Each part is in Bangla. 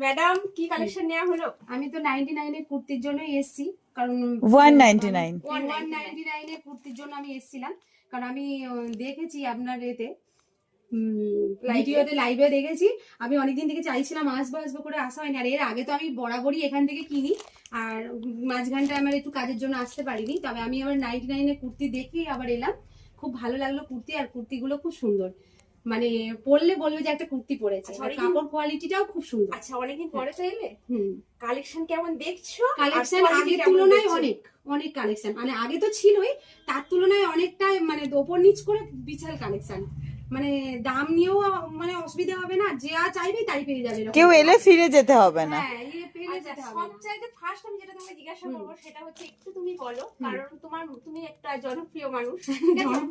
ম্যাডাম কি কালেকশন নেওয়া হলো? আমি তো 99 এর কুর্তির জন্যই এসেছি, কারণ 199 199 এর কুর্তির জন্য আমি এসেছিলাম, কারণ আমি দেখেছি আপনার এতে ভিডিওতে লাইভে দেখেছি। আমি অনেকদিন থেকে চাইছিলাম আসবো আসবো করে আসা হয়নি। আর এর আগে তো আমি বরাবরই এখান থেকে কিনি, আর মাঝখানটা আমার একটু কাজের জন্য আসতে পারিনি। তবে আমি আবার 99 এর কুর্তি দেখেই আবার এলাম। খুব ভালো লাগলো কুর্তি, আর কুর্তিগুলো খুব সুন্দর, মানে পরলে বলবে যে একটা কুর্তি পরেছে। আর কাপড় কোয়ালিটিটাও খুব সুন্দর। আচ্ছা, অনেকদিন পরে তো এলে, হুম, কালেকশন কেমন দেখছো? কালেকশন আগের তুলনায় অনেক অনেক কালেকশন, মানে আগে তো ছিলই, তার তুলনায় অনেকটাই মানে ওপর নিচ করে বিশাল কালেকশন। মানে দাম নিয়েও মানে অসুবিধা হবে না, যা চাইবে তাই পেয়ে যাবে। কেউ এলে ফিরে যেতে হবে না। হ্যাঁ, পেলে যেতে হবে না। সবচাইতে ফার্স্ট আমি যেটা তোমাকে জিজ্ঞাসা করবো সেটা হচ্ছে একটু তুমি বলো, কারণ তুমি একটা জনপ্রিয় মানুষ,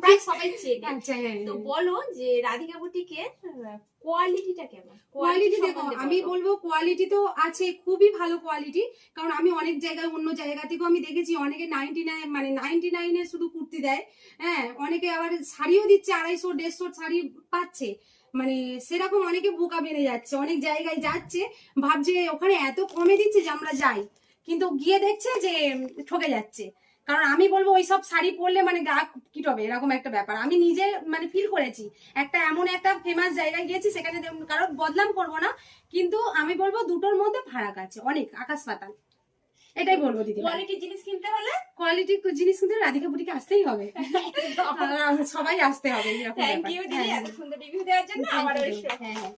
প্রায় সবাই চেনে। আচ্ছা, হ্যাঁ, তো বলো যে রাধিকা বুটিকের কোয়ালিটিটা কেমন? কোয়ালিটি দেখো, সম্বন্ধে আমি বলো। বলবো কোয়ালিটি তো আছে, খুবই ভালো কোয়ালিটি। কারণ আমি অনেক জায়গায় অন্য জায়গা থেকেও আমি দেখেছি অনেকে 99 মানে 99 এর শুধু কুর্তি দেয়। হ্যাঁ, অনেকে আবার শাড়িও দিচ্ছে, 250 150 শাড়ি পাচ্ছে। মানে সেরকম অনেকে বোকা বেড়ে যাচ্ছে, অনেক জায়গায় যাচ্ছে, ভাবছে ওখানে এত কমে দিচ্ছে যে আমরা যাই, কিন্তু গিয়ে দেখছে যে ঠকে যাচ্ছে। কারণ আমি বলবো ওইসব শাড়ি পরলে মানে গা কিটবে, এরকম একটা ব্যাপার আমি নিজে মানে ফিল করেছি। একটা এমন একটা ফেমাস জায়গায় গিয়েছি, সেখানে কারণ বদনাম করবো না, কিন্তু আমি বলবো দুটোর মধ্যে ফারাক আছে অনেক, আকাশ পাতাল। এটাই বলবো দিদি। কোয়ালিটির জিনিস কিনতে হলে কোয়ালিটি জিনিস কিন্তু রাধিকা বুটিকে আসতেই হবে, সবাই আসতে হবে। থ্যাংক ইউ দিদি এত সুন্দর রিভিউ দেওয়ার জন্য। আবার হ্যাঁ।